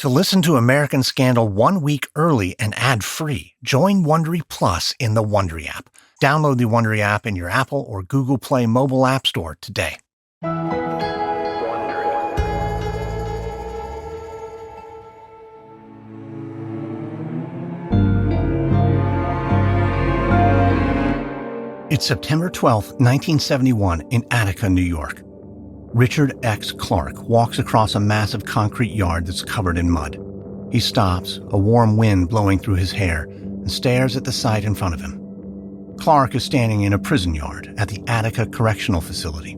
To listen to American Scandal 1 week early and ad-free, join Wondery Plus in the Wondery app. Download the Wondery app in your Apple or Google Play mobile app store today. It's September 12, 1971, in Attica, New York. Richard X. Clark walks across a massive concrete yard that's covered in mud. He stops, a warm wind blowing through his hair, and stares at the sight in front of him. Clark is standing in a prison yard at the Attica Correctional Facility.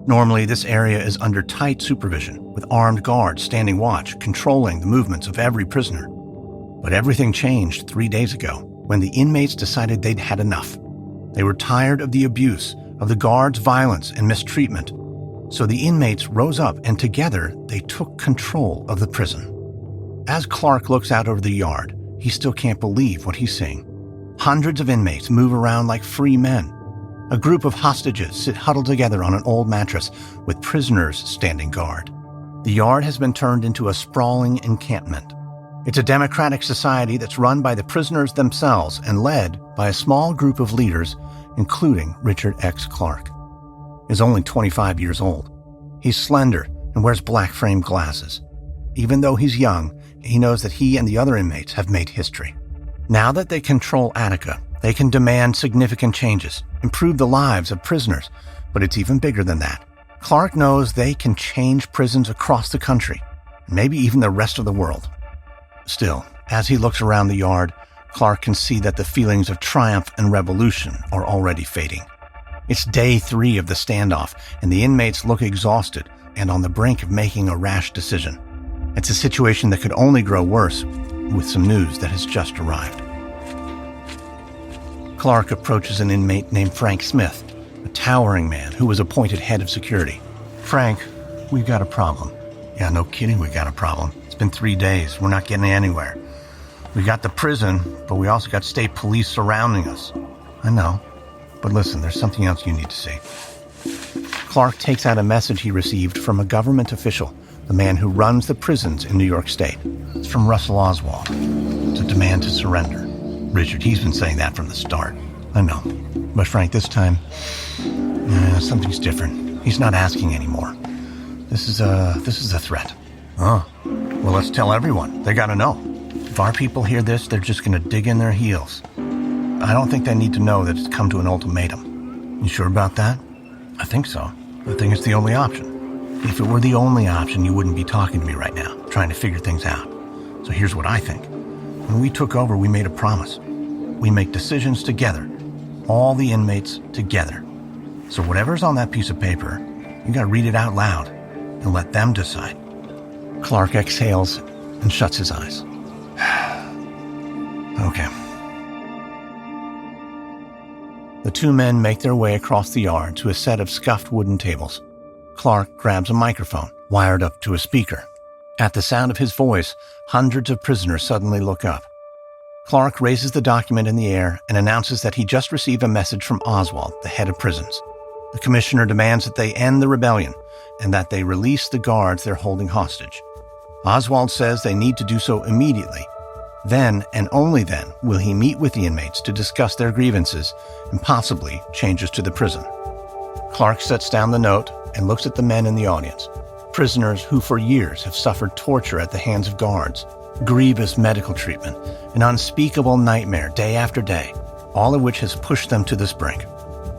Normally, this area is under tight supervision, with armed guards standing watch, controlling the movements of every prisoner. But everything changed 3 days ago, when the inmates decided they'd had enough. They were tired of the abuse, of the guards' violence and mistreatment. So the inmates rose up and together they took control of the prison. As Clark looks out over the yard, he still can't believe what he's seeing. Hundreds of inmates move around like free men. A group of hostages sit huddled together on an old mattress with prisoners standing guard. The yard has been turned into a sprawling encampment. It's a democratic society that's run by the prisoners themselves and led by a small group of leaders, including Richard X. Clark. He's only 25 years old. He's slender and wears black framed glasses. Even though he's young, he knows that he and the other inmates have made history. Now that they control Attica, they can demand significant changes, improve the lives of prisoners, but it's even bigger than that. Clark knows they can change prisons across the country, maybe even the rest of the world. Still, as he looks around the yard, Clark can see that the feelings of triumph and revolution are already fading. It's day 3 of the standoff, and the inmates look exhausted and on the brink of making a rash decision. It's a situation that could only grow worse with some news that has just arrived. Clark approaches an inmate named Frank Smith, a towering man who was appointed head of security. "Frank, we've got a problem." "Yeah, no kidding, we got a problem. It's been 3 days. We're not getting anywhere. We got the prison, but we also got state police surrounding us." "I know. But listen, there's something else you need to see." Clark takes out a message he received from a government official, the man who runs the prisons in New York State. It's from Russell Oswald. It's a demand to surrender. "Richard, he's been saying that from the start." "I know. But Frank, this time, something's different. He's not asking anymore. This is a threat." "Oh, well, let's tell everyone. They gotta know. If our people hear this, they're just gonna dig in their heels. I don't think they need to know that it's come to an ultimatum." "You sure about that?" "I think so. I think it's the only option. If it were the only option, you wouldn't be talking to me right now, trying to figure things out. So here's what I think. When we took over, we made a promise. We make decisions together. All the inmates together. So whatever's on that piece of paper, you gotta read it out loud and let them decide." Clark exhales and shuts his eyes. "Okay." The two men make their way across the yard to a set of scuffed wooden tables. Clark grabs a microphone, wired up to a speaker. At the sound of his voice, hundreds of prisoners suddenly look up. Clark raises the document in the air and announces that he just received a message from Oswald, the head of prisons. The commissioner demands that they end the rebellion and that they release the guards they're holding hostage. Oswald says they need to do so immediately. Then, and only then, will he meet with the inmates to discuss their grievances and possibly changes to the prison. Clark sets down the note and looks at the men in the audience, prisoners who for years have suffered torture at the hands of guards, grievous medical treatment, an unspeakable nightmare day after day, all of which has pushed them to this brink.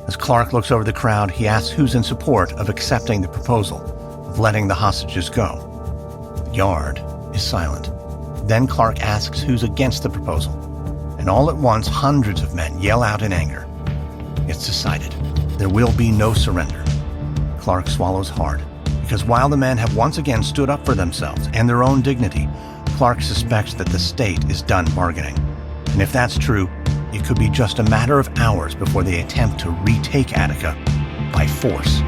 As Clark looks over the crowd, he asks who's in support of accepting the proposal of letting the hostages go. The yard is silent. Then Clark asks who's against the proposal, and all at once hundreds of men yell out in anger. It's decided. There will be no surrender. Clark swallows hard, because while the men have once again stood up for themselves and their own dignity, Clark suspects that the state is done bargaining. And if that's true, it could be just a matter of hours before they attempt to retake Attica by force.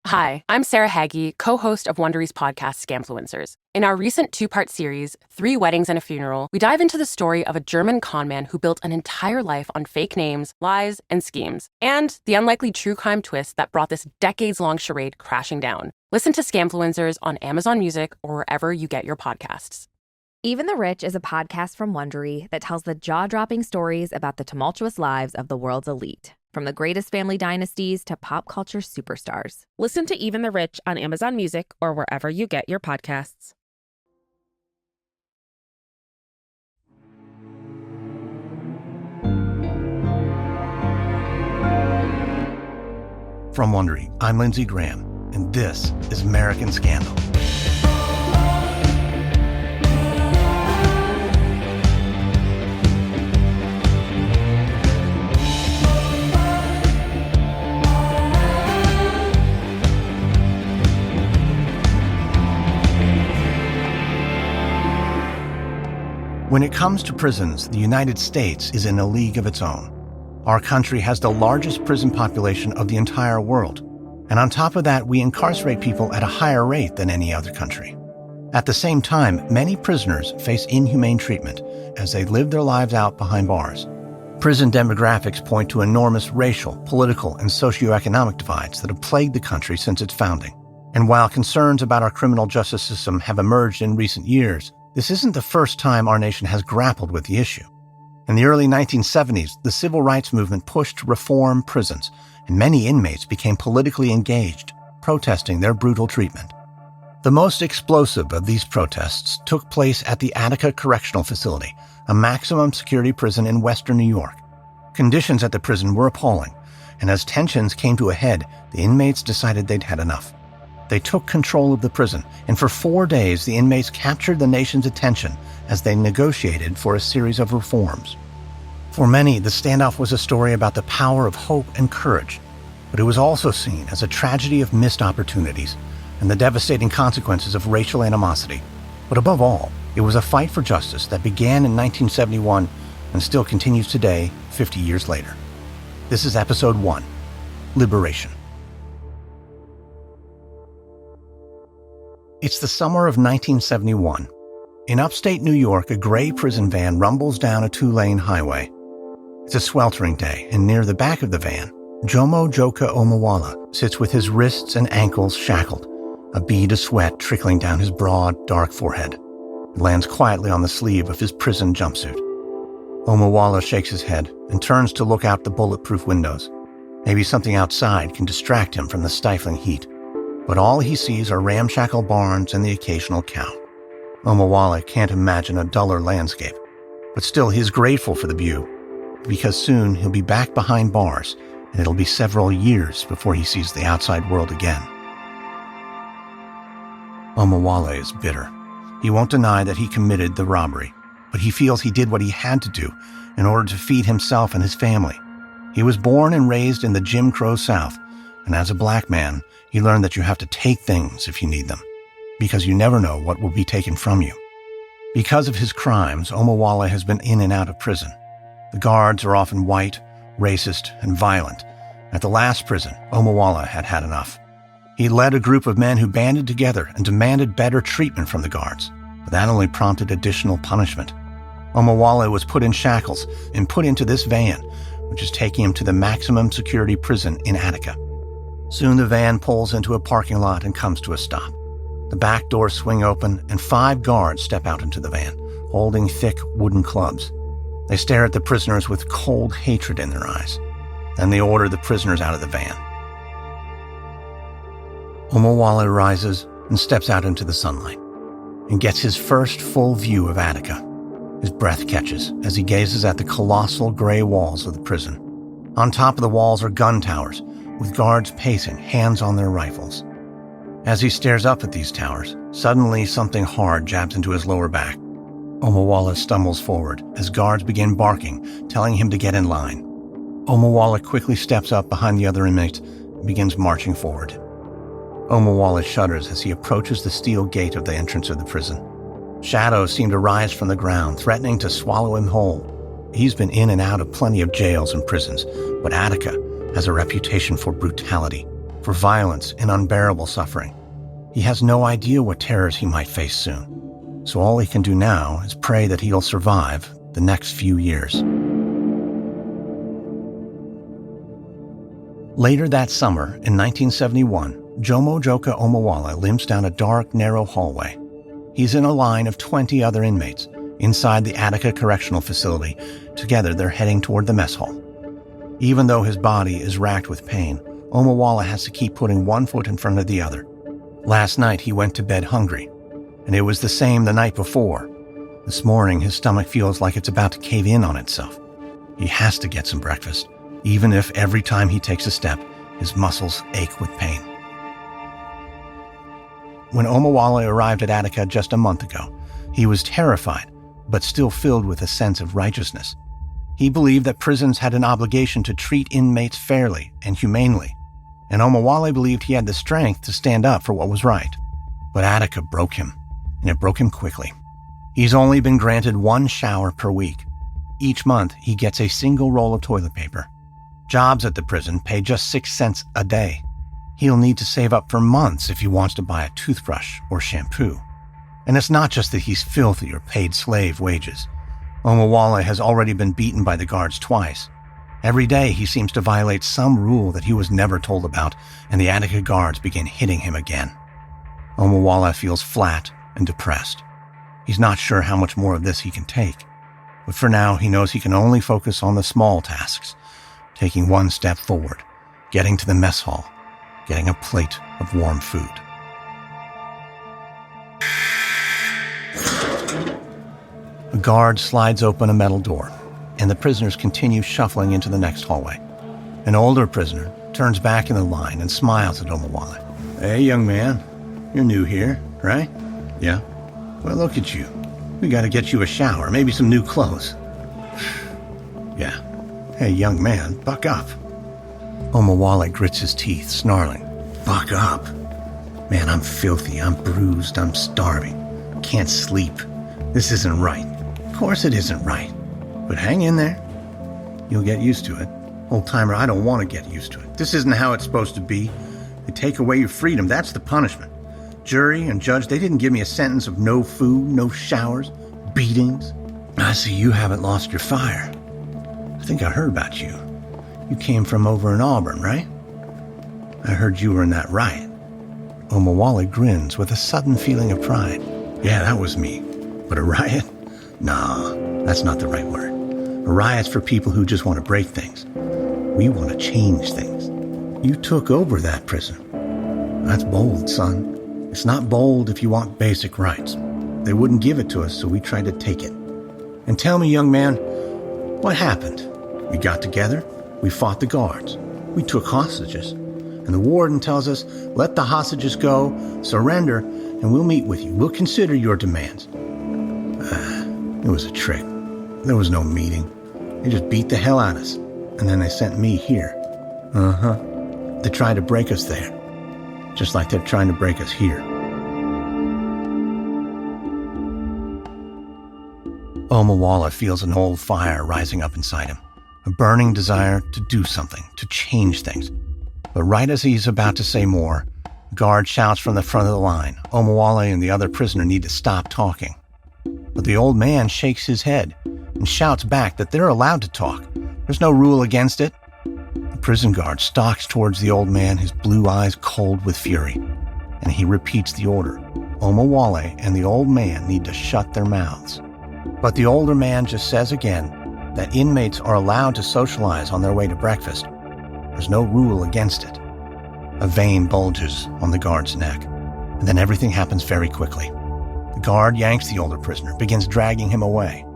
Hi, I'm Sarah Hagee, co-host of Wondery's podcast, Scamfluencers. In our recent 2-part series, 3 Weddings and a Funeral, we dive into the story of a German conman who built an entire life on fake names, lies, and schemes, and the unlikely true crime twist that brought this decades-long charade crashing down. Listen to Scamfluencers on Amazon Music or wherever you get your podcasts. Even the Rich is a podcast from Wondery that tells the jaw-dropping stories about the tumultuous lives of the world's elite. From the greatest family dynasties to pop culture superstars. Listen to Even the Rich on Amazon Music or wherever you get your podcasts. From Wondery, I'm Lindsey Graham, and this is American Scandal. When it comes to prisons, the United States is in a league of its own. Our country has the largest prison population of the entire world. And on top of that, we incarcerate people at a higher rate than any other country. At the same time, many prisoners face inhumane treatment as they live their lives out behind bars. Prison demographics point to enormous racial, political, and socioeconomic divides that have plagued the country since its founding. And while concerns about our criminal justice system have emerged in recent years, this isn't the first time our nation has grappled with the issue. In the early 1970s, the civil rights movement pushed to reform prisons, and many inmates became politically engaged, protesting their brutal treatment. The most explosive of these protests took place at the Attica Correctional Facility, a maximum security prison in western New York. Conditions at the prison were appalling, and as tensions came to a head, the inmates decided they'd had enough. They took control of the prison, and for 4 days the inmates captured the nation's attention as they negotiated for a series of reforms. For many, the standoff was a story about the power of hope and courage, but it was also seen as a tragedy of missed opportunities and the devastating consequences of racial animosity. But above all, it was a fight for justice that began in 1971 and still continues today, 50 years later. This is Episode 1, Liberation. It's the summer of 1971. In upstate New York, a gray prison van rumbles down a 2-lane highway. It's a sweltering day, and near the back of the van, Jomo Joka Omawala sits with his wrists and ankles shackled, a bead of sweat trickling down his broad, dark forehead. It lands quietly on the sleeve of his prison jumpsuit. Omawala shakes his head and turns to look out the bulletproof windows. Maybe something outside can distract him from the stifling heat. But all he sees are ramshackle barns and the occasional cow. Omawala can't imagine a duller landscape, but still he's grateful for the view, because soon he'll be back behind bars, and it'll be several years before he sees the outside world again. Omawala is bitter. He won't deny that he committed the robbery, but he feels he did what he had to do in order to feed himself and his family. He was born and raised in the Jim Crow South, and as a black man, he learned that you have to take things if you need them, because you never know what will be taken from you. Because of his crimes, Omawala has been in and out of prison. The guards are often white, racist, and violent. At the last prison, Omawala had had enough. He led a group of men who banded together and demanded better treatment from the guards, but that only prompted additional punishment. Omawala was put in shackles and put into this van, which is taking him to the maximum security prison in Attica. Soon the van pulls into a parking lot and comes to a stop. The back doors swing open and 5 guards step out into the van, holding thick wooden clubs. They stare at the prisoners with cold hatred in their eyes. Then they order the prisoners out of the van. Omawala rises and steps out into the sunlight and gets his first full view of Attica. His breath catches as he gazes at the colossal gray walls of the prison. On top of the walls are gun towers, with guards pacing, hands on their rifles. As he stares up at these towers, suddenly something hard jabs into his lower back. Omawala stumbles forward as guards begin barking, telling him to get in line. Omawala quickly steps up behind the other inmates and begins marching forward. Omawala shudders as he approaches the steel gate of the entrance of the prison. Shadows seem to rise from the ground, threatening to swallow him whole. He's been in and out of plenty of jails and prisons, but Attica has a reputation for brutality, for violence and unbearable suffering. He has no idea what terrors he might face soon, so all he can do now is pray that he'll survive the next few years. Later that summer, in 1971, Jomo Joka Omowale limps down a dark, narrow hallway. He's in a line of 20 other inmates inside the Attica Correctional Facility. Together, they're heading toward the mess hall. Even though his body is racked with pain, Omowale has to keep putting one foot in front of the other. Last night, he went to bed hungry, and it was the same the night before. This morning, his stomach feels like it's about to cave in on itself. He has to get some breakfast, even if every time he takes a step, his muscles ache with pain. When Omowale arrived at Attica just a month ago, he was terrified, but still filled with a sense of righteousness. He believed that prisons had an obligation to treat inmates fairly and humanely, and Omowale believed he had the strength to stand up for what was right. But Attica broke him, and it broke him quickly. He's only been granted 1 shower per week. Each month, he gets a single roll of toilet paper. Jobs at the prison pay just 6 cents a day. He'll need to save up for months if he wants to buy a toothbrush or shampoo. And it's not just that he's filthy or paid slave wages. Omowale has already been beaten by the guards twice. Every day he seems to violate some rule that he was never told about, and the Attica guards begin hitting him again. Omowale feels flat and depressed. He's not sure how much more of this he can take. But for now, he knows he can only focus on the small tasks, taking one step forward, getting to the mess hall, getting a plate of warm food. A guard slides open a metal door, and the prisoners continue shuffling into the next hallway. An older prisoner turns back in the line and smiles at Omowale. "Hey, young man, you're new here, right?" "Yeah." "Well, look at you. We gotta get you a shower, maybe some new clothes." "Yeah." "Hey, young man, buck up." Omowale grits his teeth, snarling. "Buck up? Man, I'm filthy, I'm bruised, I'm starving. Can't sleep. This isn't right." "Of course it isn't right. But hang in there. You'll get used to it." "Old-timer, I don't want to get used to it. This isn't how it's supposed to be. They take away your freedom, that's the punishment. Jury and judge, they didn't give me a sentence of no food, no showers, beatings." "I see you haven't lost your fire. I think I heard about you. You came from over in Auburn, right? I heard you were in that riot." Omowale grins with a sudden feeling of pride. "Yeah, that was me. But a riot? Nah, that's not the right word. A riot's for people who just want to break things. We want to change things. You took over that prison. That's bold, son. It's not bold if you want basic rights. They wouldn't give it to us, so we tried to take it. And tell me, young man, what happened? We got together, we fought the guards, we took hostages, and the warden tells us, let the hostages go, surrender, and we'll meet with you. We'll consider your demands. It was a trick. There was no meeting. They just beat the hell out of us, and then they sent me here. They tried to break us there, just like they're trying to break us here." Omowale feels an old fire rising up inside him, a burning desire to do something, to change things. But right as he's about to say more, a guard shouts from the front of the line, Omowale and the other prisoner need to stop talking. But the old man shakes his head and shouts back that they're allowed to talk. There's no rule against it. The prison guard stalks towards the old man, his blue eyes cold with fury, and he repeats the order. Omowale and the old man need to shut their mouths. But the older man just says again that inmates are allowed to socialize on their way to breakfast. There's no rule against it. A vein bulges on the guard's neck, and then everything happens very quickly. The guard yanks the older prisoner, begins dragging him away.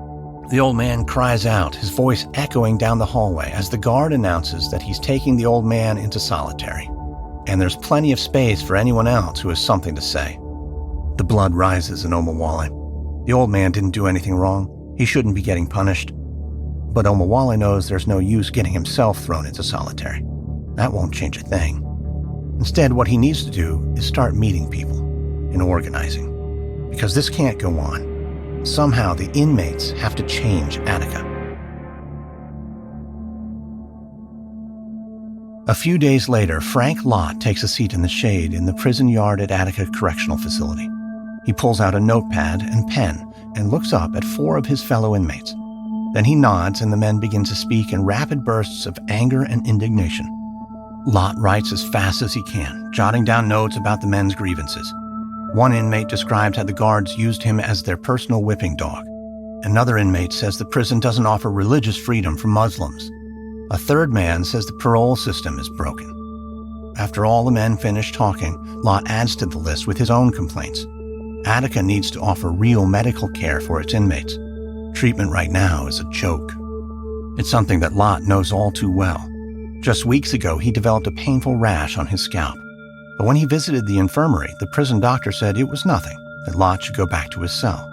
The old man cries out, his voice echoing down the hallway as the guard announces that he's taking the old man into solitary. And there's plenty of space for anyone else who has something to say. The blood rises in Omowale. The old man didn't do anything wrong. He shouldn't be getting punished. But Omowale knows there's no use getting himself thrown into solitary. That won't change a thing. Instead, what he needs to do is start meeting people and organizing. Because this can't go on. Somehow the inmates have to change Attica. A few days later, Frank Lott takes a seat in the shade in the prison yard at Attica Correctional Facility. He pulls out a notepad and pen and looks up at 4 of his fellow inmates. Then he nods and the men begin to speak in rapid bursts of anger and indignation. Lott writes as fast as he can, jotting down notes about the men's grievances. One inmate describes how the guards used him as their personal whipping dog. Another inmate says the prison doesn't offer religious freedom for Muslims. A third man says the parole system is broken. After all the men finish talking, Lott adds to the list with his own complaints. Attica needs to offer real medical care for its inmates. Treatment right now is a joke. It's something that Lott knows all too well. Just weeks ago, he developed a painful rash on his scalp. But when he visited the infirmary, the prison doctor said it was nothing, that Lott should go back to his cell.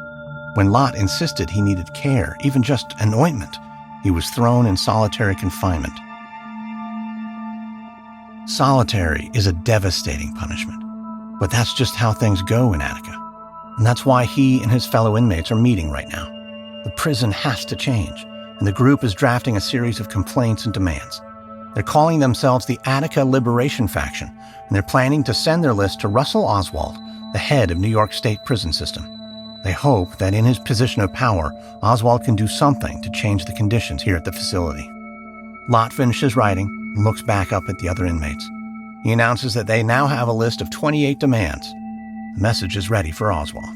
When Lott insisted he needed care, even just an ointment, he was thrown in solitary confinement. Solitary is a devastating punishment, but that's just how things go in Attica. And that's why he and his fellow inmates are meeting right now. The prison has to change, and the group is drafting a series of complaints and demands. They're calling themselves the Attica Liberation Faction, and they're planning to send their list to Russell Oswald, the head of New York State prison system. They hope that in his position of power, Oswald can do something to change the conditions here at the facility. Lott finishes writing and looks back up at the other inmates. He announces that they now have a list of 28 demands. The message is ready for Oswald.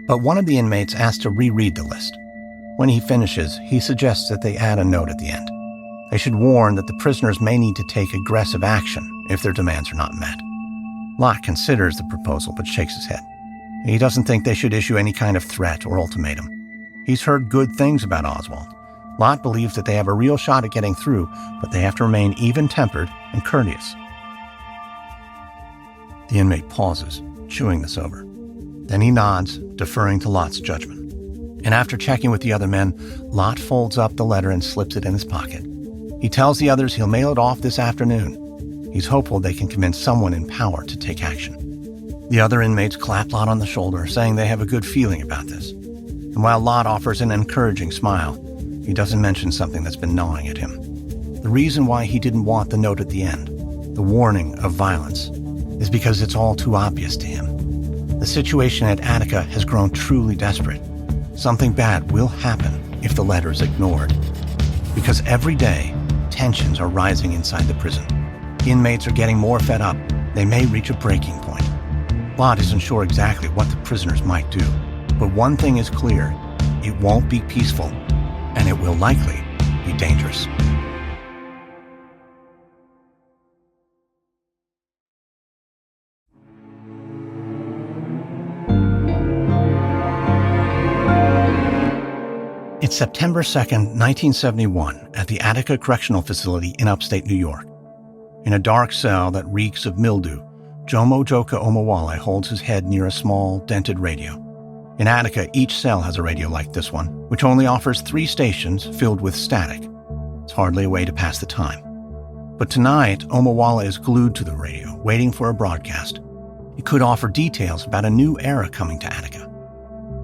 But one of the inmates asks to reread the list. When he finishes, he suggests that they add a note at the end. They should warn that the prisoners may need to take aggressive action if their demands are not met. Lott considers the proposal but shakes his head. He doesn't think they should issue any kind of threat or ultimatum. He's heard good things about Oswald. Lott believes that they have a real shot at getting through, but they have to remain even-tempered and courteous. The inmate pauses, chewing this over. Then he nods, deferring to Lott's judgment. And after checking with the other men, Lott folds up the letter and slips it in his pocket. He tells the others he'll mail it off this afternoon. He's hopeful they can convince someone in power to take action. The other inmates clap Lott on the shoulder, saying they have a good feeling about this. And while Lott offers an encouraging smile, he doesn't mention something that's been gnawing at him. The reason why he didn't want the note at the end, the warning of violence, is because it's all too obvious to him. The situation at Attica has grown truly desperate. Something bad will happen if the letter is ignored. Because every day, tensions are rising inside the prison. Inmates are getting more fed up. They may reach a breaking point. Lott isn't sure exactly what the prisoners might do, but one thing is clear: it won't be peaceful, and it will likely be dangerous. It's September 2nd, 1971, at the Attica Correctional Facility in upstate New York. In a dark cell that reeks of mildew, Jomo Joka Omowale holds his head near a small, dented radio. In Attica, each cell has a radio like this one, which only offers 3 stations filled with static. It's hardly a way to pass the time. But tonight, Omowale is glued to the radio, waiting for a broadcast. It could offer details about a new era coming to Attica.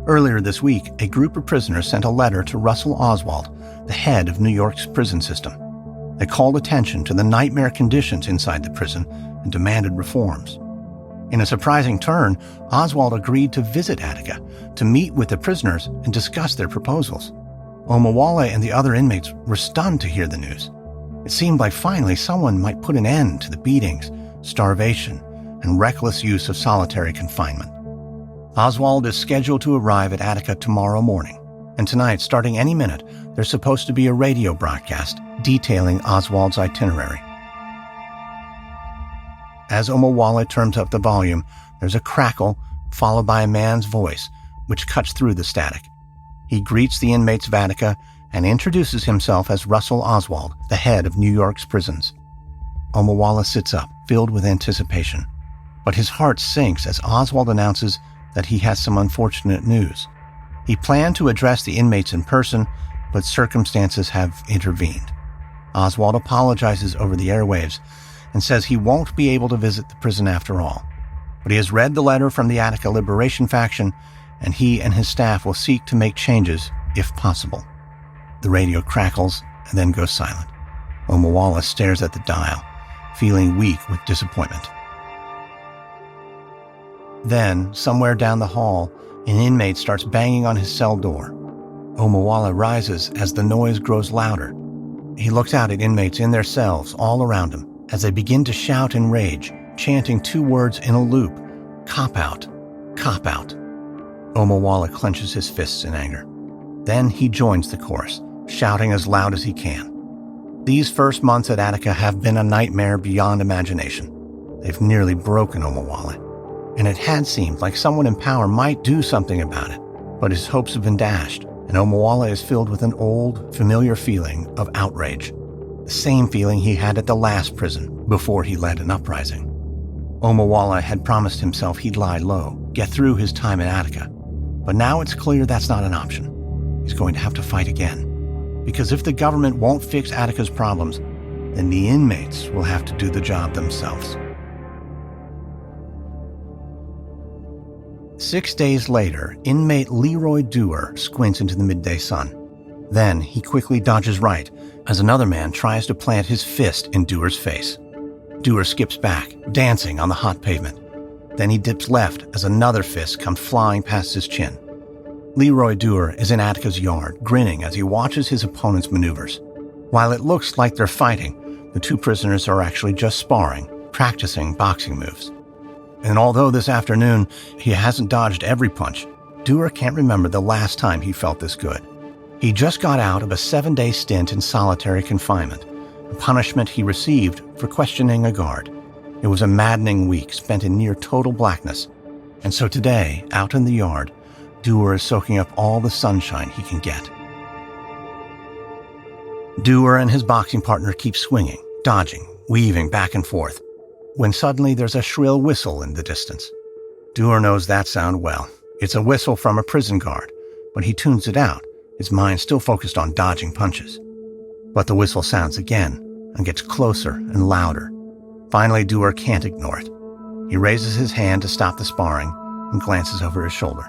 Earlier this week, a group of prisoners sent a letter to Russell Oswald, the head of New York's prison system. They called attention to the nightmare conditions inside the prison and demanded reforms. In a surprising turn, Oswald agreed to visit Attica to meet with the prisoners and discuss their proposals. Omowale and the other inmates were stunned to hear the news. It seemed like finally someone might put an end to the beatings, starvation, and reckless use of solitary confinement. Oswald is scheduled to arrive at Attica tomorrow morning, and tonight, starting any minute, there's supposed to be a radio broadcast detailing Oswald's itinerary. As Omowale turns up the volume, there's a crackle, followed by a man's voice, which cuts through the static. He greets the inmates of Attica and introduces himself as Russell Oswald, the head of New York's prisons. Omowale sits up, filled with anticipation, but his heart sinks as Oswald announces that he has some unfortunate news. He planned to address the inmates in person, but circumstances have intervened. Oswald apologizes over the airwaves and says he won't be able to visit the prison after all. But he has read the letter from the Attica Liberation Faction, and he and his staff will seek to make changes if possible. The radio crackles and then goes silent. Omowale stares at the dial, feeling weak with disappointment. Then, somewhere down the hall, an inmate starts banging on his cell door. Omawala rises as the noise grows louder. He looks out at inmates in their cells all around him as they begin to shout in rage, chanting 2 words in a loop, "Cop out, cop out." Omawala clenches his fists in anger. Then he joins the chorus, shouting as loud as he can. These first months at Attica have been a nightmare beyond imagination. They've nearly broken Omawala, and it had seemed like someone in power might do something about it, but his hopes have been dashed, and Omawala is filled with an old, familiar feeling of outrage, the same feeling he had at the last prison before he led an uprising. Omawala had promised himself he'd lie low, get through his time in Attica, but now it's clear that's not an option. He's going to have to fight again, because if the government won't fix Attica's problems, then the inmates will have to do the job themselves. 6 days later, inmate Leroy Dewar squints into the midday sun. Then he quickly dodges right as another man tries to plant his fist in Dewar's face. Dewar skips back, dancing on the hot pavement. Then he dips left as another fist comes flying past his chin. Leroy Dewar is in Attica's yard, grinning as he watches his opponent's maneuvers. While it looks like they're fighting, the 2 prisoners are actually just sparring, practicing boxing moves. And although this afternoon he hasn't dodged every punch, Dewar can't remember the last time he felt this good. He just got out of a 7-day stint in solitary confinement, a punishment he received for questioning a guard. It was a maddening week spent in near total blackness, and so today, out in the yard, Dewar is soaking up all the sunshine he can get. Dewar and his boxing partner keep swinging, dodging, weaving back and forth, when suddenly there's a shrill whistle in the distance. Dewar knows that sound well. It's a whistle from a prison guard, but he tunes it out, his mind still focused on dodging punches. But the whistle sounds again and gets closer and louder. Finally, Dewar can't ignore it. He raises his hand to stop the sparring and glances over his shoulder.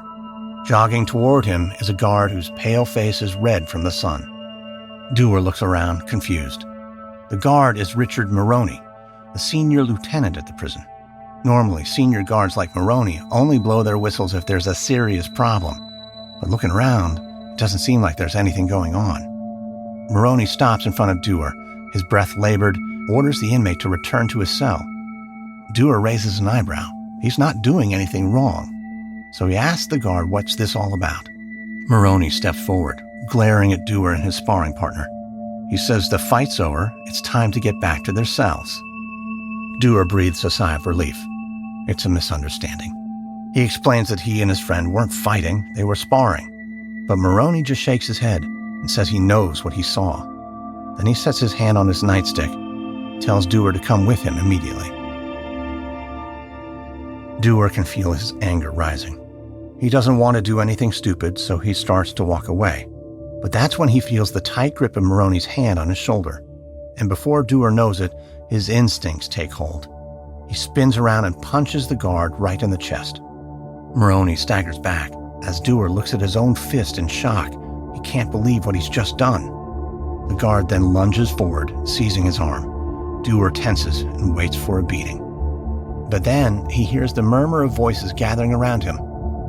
Jogging toward him is a guard whose pale face is red from the sun. Dewar looks around, confused. The guard is Richard Maroney, the senior lieutenant at the prison. Normally, senior guards like Maroney only blow their whistles if there's a serious problem. But looking around, it doesn't seem like there's anything going on. Maroney stops in front of Dewar, his breath labored, orders the inmate to return to his cell. Dewar raises an eyebrow. He's not doing anything wrong. So he asks the guard what's this all about. Maroney steps forward, glaring at Dewar and his sparring partner. He says the fight's over, it's time to get back to their cells. Dewar breathes a sigh of relief. It's a misunderstanding. He explains that he and his friend weren't fighting, they were sparring. But Maroney just shakes his head and says he knows what he saw. Then he sets his hand on his nightstick, tells Dewar to come with him immediately. Dewar can feel his anger rising. He doesn't want to do anything stupid, so he starts to walk away. But that's when he feels the tight grip of Maroney's hand on his shoulder. And before Dewar knows it, his instincts take hold. He spins around and punches the guard right in the chest. Maroney staggers back as Dewar looks at his own fist in shock. He can't believe what he's just done. The guard then lunges forward, seizing his arm. Dewar tenses and waits for a beating. But then he hears the murmur of voices gathering around him.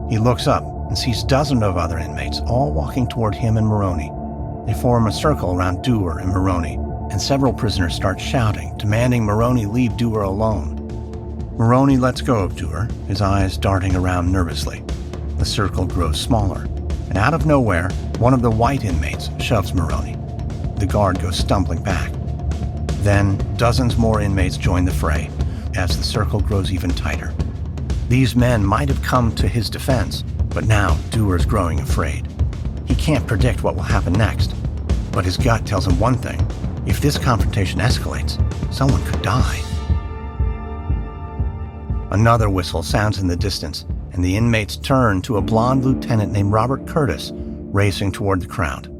He looks up and sees dozens of other inmates all walking toward him and Maroney. They form a circle around Dewar and Maroney, and several prisoners start shouting, demanding Maroney leave Dewar alone. Maroney lets go of Dewar, his eyes darting around nervously. The circle grows smaller, and out of nowhere, one of the white inmates shoves Maroney. The guard goes stumbling back. Then, dozens more inmates join the fray, as the circle grows even tighter. These men might have come to his defense, but now Dewar's growing afraid. He can't predict what will happen next, but his gut tells him one thing. If this confrontation escalates, someone could die. Another whistle sounds in the distance, and the inmates turn to a blonde lieutenant named Robert Curtis, racing toward the crowd.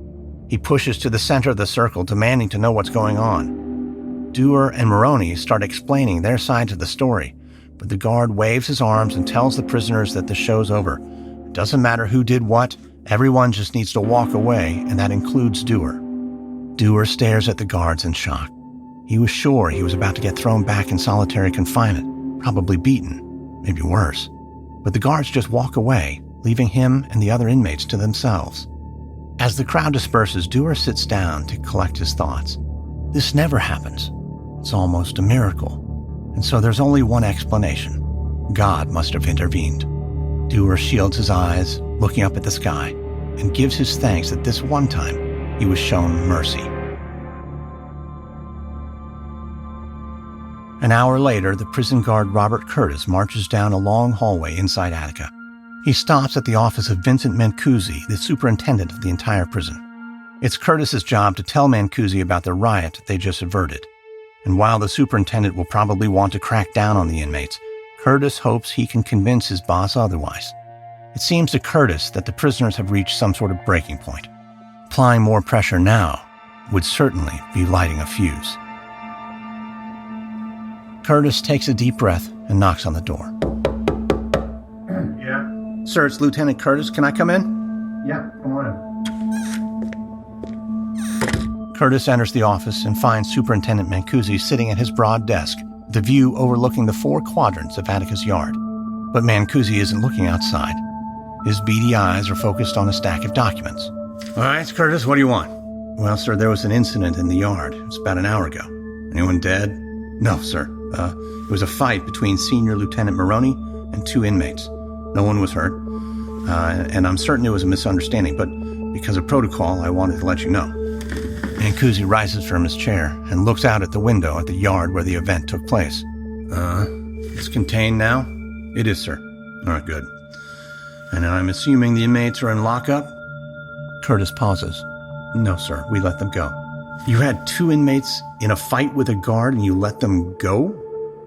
He pushes to the center of the circle, demanding to know what's going on. Dewar and Maroney start explaining their sides of the story, but the guard waves his arms and tells the prisoners that the show's over. It doesn't matter who did what, everyone just needs to walk away, and that includes Dewar. Dewar stares at the guards in shock. He was sure he was about to get thrown back in solitary confinement, probably beaten, maybe worse. But the guards just walk away, leaving him and the other inmates to themselves. As the crowd disperses, Dewar sits down to collect his thoughts. This never happens. It's almost a miracle. And so there's only one explanation. God must have intervened. Dewar shields his eyes, looking up at the sky, and gives his thanks that this one time he was shown mercy. An hour later, the prison guard Robert Curtis marches down a long hallway inside Attica. He stops at the office of Vincent Mancusi, the superintendent of the entire prison. It's Curtis's job to tell Mancusi about the riot they just averted. And while the superintendent will probably want to crack down on the inmates, Curtis hopes he can convince his boss otherwise. It seems to Curtis that the prisoners have reached some sort of breaking point. Applying more pressure now would certainly be lighting a fuse. Curtis takes a deep breath and knocks on the door. Yeah? Sir, it's Lieutenant Curtis. Can I come in? Yeah, come on in. Curtis enters the office and finds Superintendent Mancusi sitting at his broad desk, the view overlooking the 4 quadrants of Attica's yard. But Mancusi isn't looking outside. His beady eyes are focused on a stack of documents. All right, Curtis, what do you want? Well, sir, there was an incident in the yard. It was about an hour ago. Anyone dead? No, sir. It was a fight between Senior Lieutenant Maroney and 2 inmates. No one was hurt. And I'm certain it was a misunderstanding, but because of protocol, I wanted to let you know. Mancusi rises from his chair and looks out at the window at the yard where the event took place. It's contained now? It is, sir. All right, good. And I'm assuming the inmates are in lockup? Curtis pauses. No, sir. We let them go. You had 2 inmates in a fight with a guard and you let them go?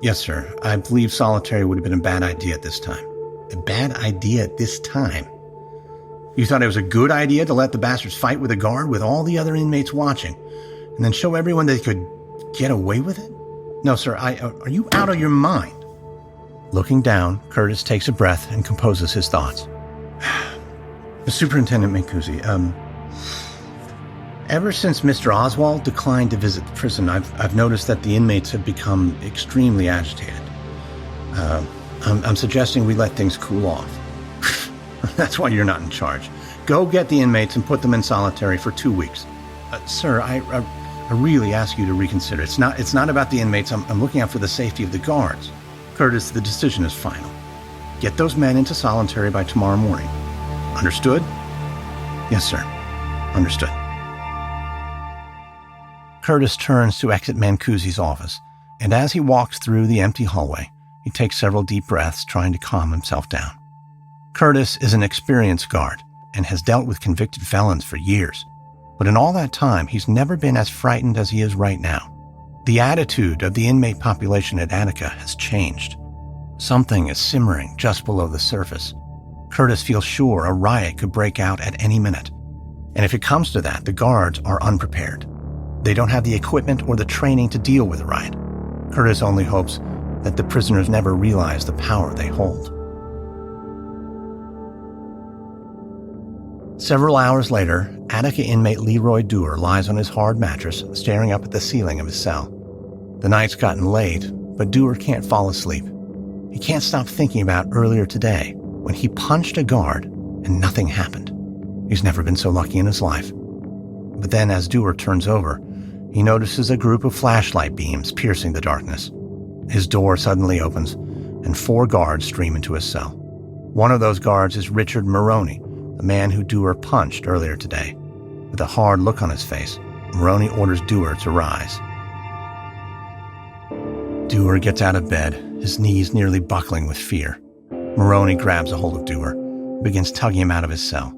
Yes, sir. I believe solitary would have been a bad idea at this time. A bad idea at this time? You thought it was a good idea to let the bastards fight with a guard with all the other inmates watching, and then show everyone they could get away with it? No, sir. Are you out of your mind? Looking down, Curtis takes a breath and composes his thoughts. Superintendent Mancusi, ever since Mr. Oswald declined to visit the prison, I've noticed that the inmates have become extremely agitated. I'm suggesting we let things cool off. That's why you're not in charge. Go get the inmates and put them in solitary for 2 weeks. Sir, I really ask you to reconsider. It's not about the inmates. I'm looking out for the safety of the guards. Curtis, the decision is final. Get those men into solitary by tomorrow morning. Understood? Yes, sir. Understood. Curtis turns to exit Mancusi's office, and as he walks through the empty hallway, he takes several deep breaths, trying to calm himself down. Curtis is an experienced guard and has dealt with convicted felons for years, but in all that time, he's never been as frightened as he is right now. The attitude of the inmate population at Attica has changed. Something is simmering just below the surface. Curtis feels sure a riot could break out at any minute. And if it comes to that, the guards are unprepared. They don't have the equipment or the training to deal with a riot. Curtis only hopes that the prisoners never realize the power they hold. Several hours later, Attica inmate Leroy Dewar lies on his hard mattress, staring up at the ceiling of his cell. The night's gotten late, but Dewar can't fall asleep. He can't stop thinking about earlier today, when he punched a guard and nothing happened. He's never been so lucky in his life. But then as Dewar turns over, he notices a group of flashlight beams piercing the darkness. His door suddenly opens, and 4 guards stream into his cell. One of those guards is Richard Maroney, the man who Dewar punched earlier today. With a hard look on his face, Maroney orders Dewar to rise. Dewar gets out of bed, his knees nearly buckling with fear. Maroney grabs a hold of Dewar, begins tugging him out of his cell.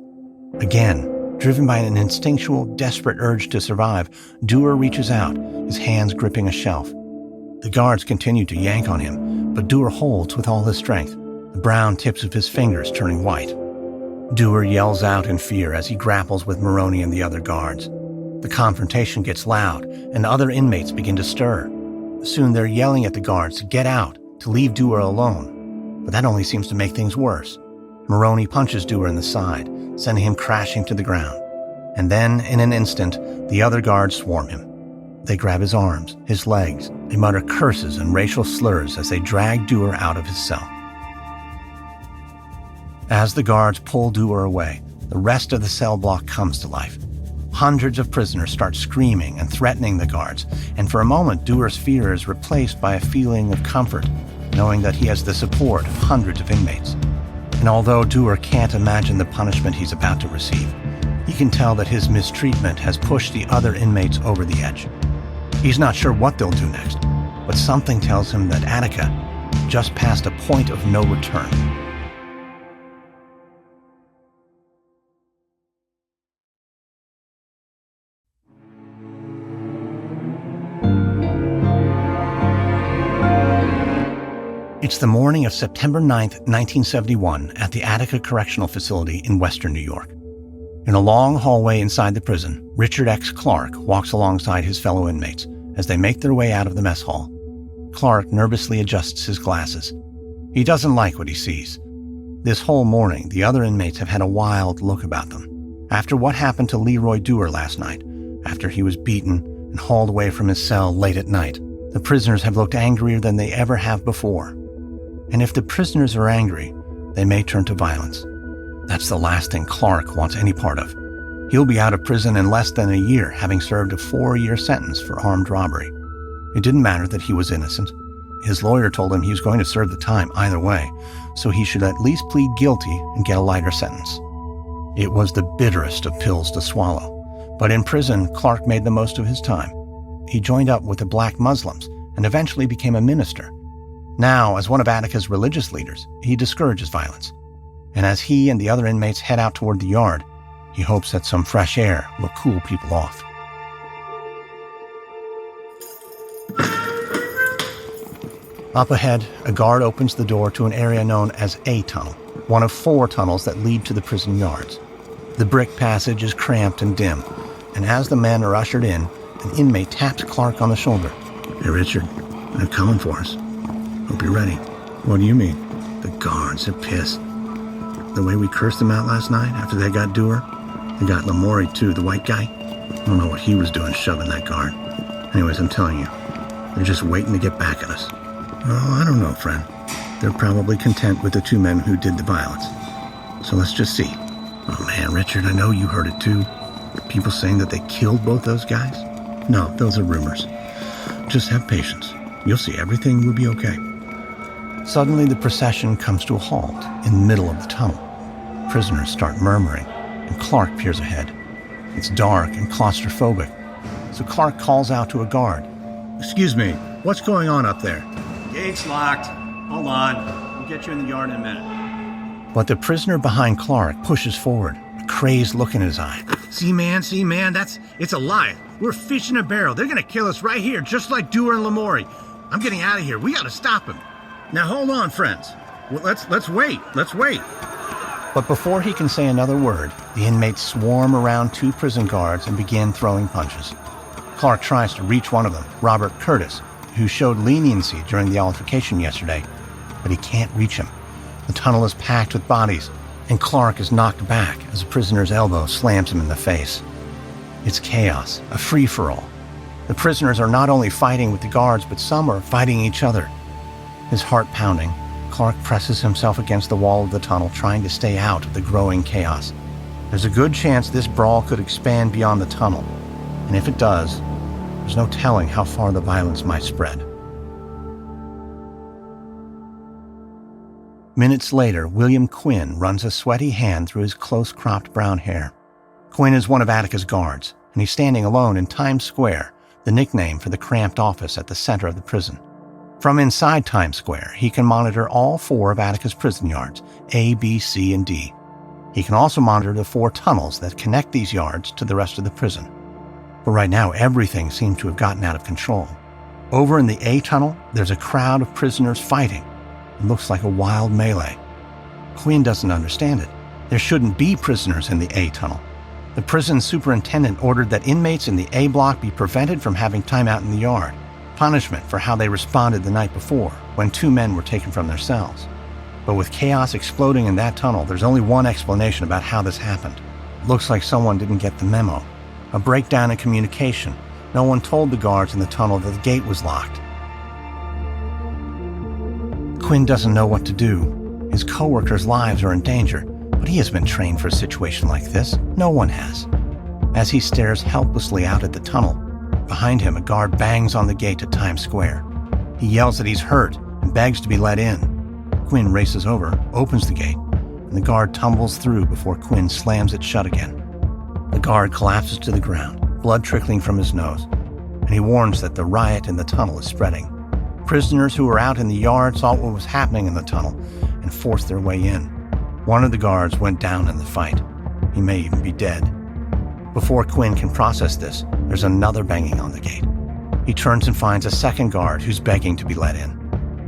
Again, driven by an instinctual, desperate urge to survive, Dewar reaches out, his hands gripping a shelf. The guards continue to yank on him, but Dewar holds with all his strength, the brown tips of his fingers turning white. Dewar yells out in fear as he grapples with Maroney and the other guards. The confrontation gets loud, and other inmates begin to stir. Soon they're yelling at the guards to get out, to leave Dewar alone. But that only seems to make things worse. Maroney punches Dewar in the side, sending him crashing to the ground. And then, in an instant, the other guards swarm him. They grab his arms, his legs. They mutter curses and racial slurs as they drag Dewar out of his cell. As the guards pull Dewar away, the rest of the cell block comes to life. Hundreds of prisoners start screaming and threatening the guards, and for a moment, Dewar's fear is replaced by a feeling of comfort, knowing that he has the support of hundreds of inmates. And although Dewar can't imagine the punishment he's about to receive, he can tell that his mistreatment has pushed the other inmates over the edge. He's not sure what they'll do next, but something tells him that Attica just passed a point of no return. It's the morning of September 9th, 1971, at the Attica Correctional Facility in western New York. In a long hallway inside the prison, Richard X. Clark walks alongside his fellow inmates as they make their way out of the mess hall. Clark nervously adjusts his glasses. He doesn't like what he sees. This whole morning, the other inmates have had a wild look about them. After what happened to Leroy Dewar last night, after he was beaten and hauled away from his cell late at night, the prisoners have looked angrier than they ever have before. And if the prisoners are angry, they may turn to violence. That's the last thing Clark wants any part of. He'll be out of prison in less than a year, having served a 4-year sentence for armed robbery. It didn't matter that he was innocent. His lawyer told him he was going to serve the time either way, so he should at least plead guilty and get a lighter sentence. It was the bitterest of pills to swallow. But in prison, Clark made the most of his time. He joined up with the Black Muslims and eventually became a minister. Now, as one of Attica's religious leaders, he discourages violence. And as he and the other inmates head out toward the yard, he hopes that some fresh air will cool people off. Up ahead, a guard opens the door to an area known as A Tunnel, one of 4 tunnels that lead to the prison yards. The brick passage is cramped and dim, and as the men are ushered in, an inmate taps Clark on the shoulder. Hey, Richard, they're coming for us. Hope you're ready. What do you mean? The guards are pissed. The way we cursed them out last night after they got Dewar, they got Lamoury too, the white guy. I don't know what he was doing shoving that guard. Anyways, I'm telling you, they're just waiting to get back at us. Oh, I don't know, friend. They're probably content with the 2 men who did the violence. So let's just see. Oh man, Richard, I know you heard it too. People saying that they killed both those guys? No, those are rumors. Just have patience. You'll see everything will be okay. Suddenly, the procession comes to a halt in the middle of the tunnel. Prisoners start murmuring, and Clark peers ahead. It's dark and claustrophobic, so Clark calls out to a guard. Excuse me, what's going on up there? Gate's locked. Hold on. We'll get you in the yard in a minute. But the prisoner behind Clark pushes forward, a crazed look in his eye. See, man, it's a lie. We're fish in a barrel. They're gonna kill us right here, just like Dewar and Lamoury. I'm getting out of here. We gotta stop him. Now hold on, friends. Well, let's wait. But before he can say another word, the inmates swarm around 2 prison guards and begin throwing punches. Clark tries to reach one of them, Robert Curtis, who showed leniency during the altercation yesterday, but he can't reach him. The tunnel is packed with bodies, and Clark is knocked back as a prisoner's elbow slams him in the face. It's chaos, a free-for-all. The prisoners are not only fighting with the guards, but some are fighting each other. His heart pounding, Clark presses himself against the wall of the tunnel, trying to stay out of the growing chaos. There's a good chance this brawl could expand beyond the tunnel, and if it does, there's no telling how far the violence might spread. Minutes later, William Quinn runs a sweaty hand through his close-cropped brown hair. Quinn is one of Attica's guards, and he's standing alone in Times Square, the nickname for the cramped office at the center of the prison. From inside Times Square, he can monitor all 4 of Attica's prison yards, A, B, C, and D. He can also monitor the 4 tunnels that connect these yards to the rest of the prison. But right now, everything seems to have gotten out of control. Over in the A tunnel, there's a crowd of prisoners fighting. It looks like a wild melee. Quinn doesn't understand it. There shouldn't be prisoners in the A tunnel. The prison superintendent ordered that inmates in the A block be prevented from having time out in the yard, punishment for how they responded the night before when 2 men were taken from their cells. But with chaos exploding in that tunnel, there's only one explanation about how this happened. It looks like someone didn't get the memo. A breakdown in communication, No one told the guards in the tunnel that the gate was locked. Quinn doesn't know what to do. His co-workers' lives are in danger, but he has been trained for a situation like this. No one has. As he stares helplessly out at the tunnel, behind him a guard bangs on the gate to Times Square. He yells that he's hurt and begs to be let in. Quinn races over, opens the gate, and the guard tumbles through before Quinn slams it shut again. The guard collapses to the ground, blood trickling from his nose, and he warns that the riot in the tunnel is spreading. Prisoners who were out in the yard saw what was happening in the tunnel and forced their way in. One of the guards went down in the fight. He may even be dead. Before Quinn can process this, there's another banging on the gate. He turns and finds a second guard who's begging to be let in.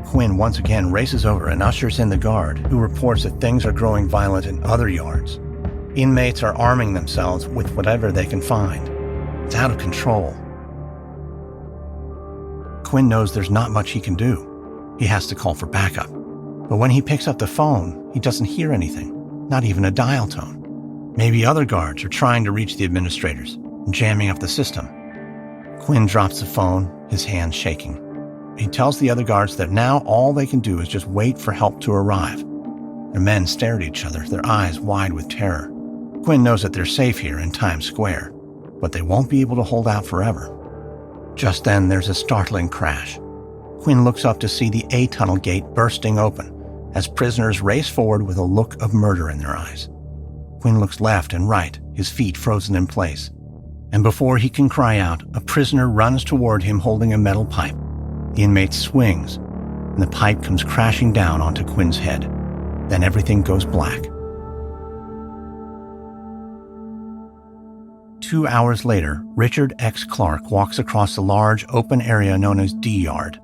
Quinn once again races over and ushers in the guard, who reports that things are growing violent in other yards. Inmates are arming themselves with whatever they can find. It's out of control. Quinn knows there's not much he can do. He has to call for backup. But when he picks up the phone, he doesn't hear anything, not even a dial tone. Maybe other guards are trying to reach the administrators and jamming up the system. Quinn drops the phone, his hands shaking. He tells the other guards that now all they can do is just wait for help to arrive. The men stare at each other, their eyes wide with terror. Quinn knows that they're safe here in Times Square, but they won't be able to hold out forever. Just then, there's a startling crash. Quinn looks up to see the A-tunnel gate bursting open as prisoners race forward with a look of murder in their eyes. Quinn looks left and right, his feet frozen in place. And before he can cry out, a prisoner runs toward him holding a metal pipe. The inmate swings, and the pipe comes crashing down onto Quinn's head. Then everything goes black. 2 hours later, Richard X. Clark walks across the large open area known as D Yard.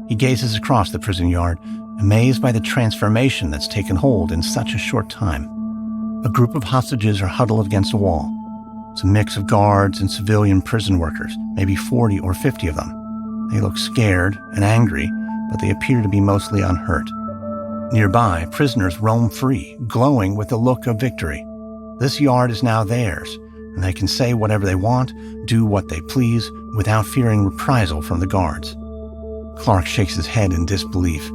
He gazes across the prison yard, amazed by the transformation that's taken hold in such a short time. A group of hostages are huddled against a wall. It's a mix of guards and civilian prison workers, maybe 40 or 50 of them. They look scared and angry, but they appear to be mostly unhurt. Nearby, prisoners roam free, glowing with the look of victory. This yard is now theirs, and they can say whatever they want, do what they please, without fearing reprisal from the guards. Clark shakes his head in disbelief.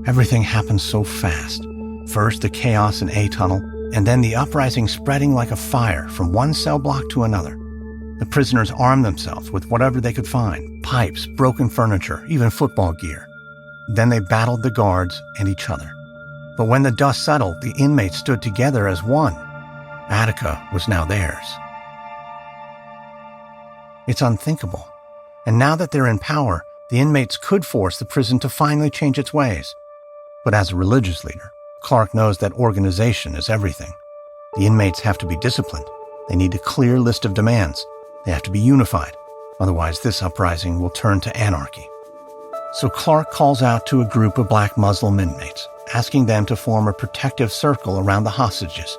Everything happens so fast. First the chaos in A-tunnel, and then the uprising spreading like a fire from one cell block to another. The prisoners armed themselves with whatever they could find, pipes, broken furniture, even football gear. Then they battled the guards and each other. But when the dust settled, the inmates stood together as one. Attica was now theirs. It's unthinkable. And now that they're in power, the inmates could force the prison to finally change its ways. But as a religious leader, Clark knows that organization is everything. The inmates have to be disciplined. They need a clear list of demands. They have to be unified. Otherwise, this uprising will turn to anarchy. So Clark calls out to a group of black Muslim inmates, asking them to form a protective circle around the hostages.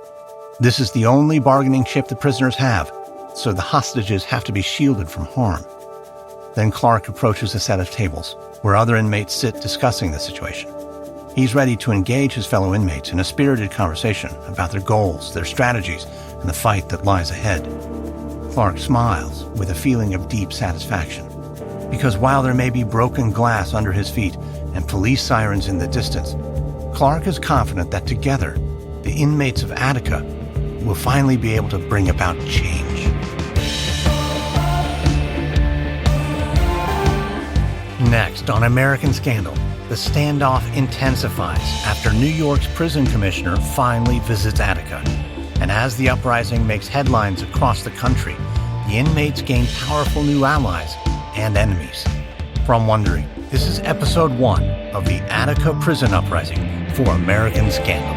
This is the only bargaining chip the prisoners have, so the hostages have to be shielded from harm. Then Clark approaches a set of tables, where other inmates sit discussing the situation. He's ready to engage his fellow inmates in a spirited conversation about their goals, their strategies, and the fight that lies ahead. Clark smiles with a feeling of deep satisfaction, because while there may be broken glass under his feet and police sirens in the distance, Clark is confident that together, the inmates of Attica will finally be able to bring about change. Next on American Scandal, the standoff intensifies after New York's prison commissioner finally visits Attica. And as the uprising makes headlines across the country, the inmates gain powerful new allies and enemies. From Wondery, this is episode 1 of the Attica Prison Uprising for American Scandal.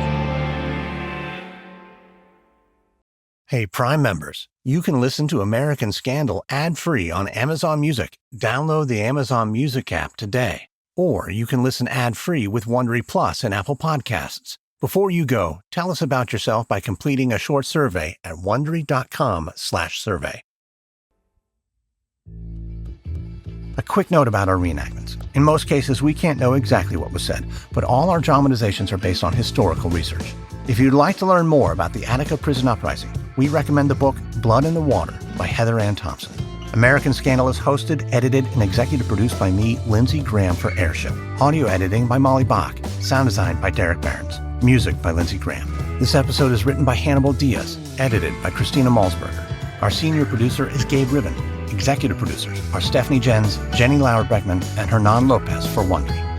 Hey, Prime members, you can listen to American Scandal ad-free on Amazon Music. Download the Amazon Music app today. Or you can listen ad-free with Wondery Plus and Apple Podcasts. Before you go, tell us about yourself by completing a short survey at Wondery.com/survey. A quick note about our reenactments. In most cases, we can't know exactly what was said, but all our dramatizations are based on historical research. If you'd like to learn more about the Attica Prison Uprising, we recommend the book Blood in the Water by Heather Ann Thompson. American Scandal is hosted, edited, and executive produced by me, Lindsey Graham, for Airship. Audio editing by Molly Bach. Sound design by Derek Behrens. Music by Lindsey Graham. This episode is written by Hannibal Diaz, edited by Christina Malzberger. Our senior producer is Gabe Ribbon. Executive producers are Stephanie Jens, Jenny Lauer-Beckman, and Hernan Lopez for Wondery.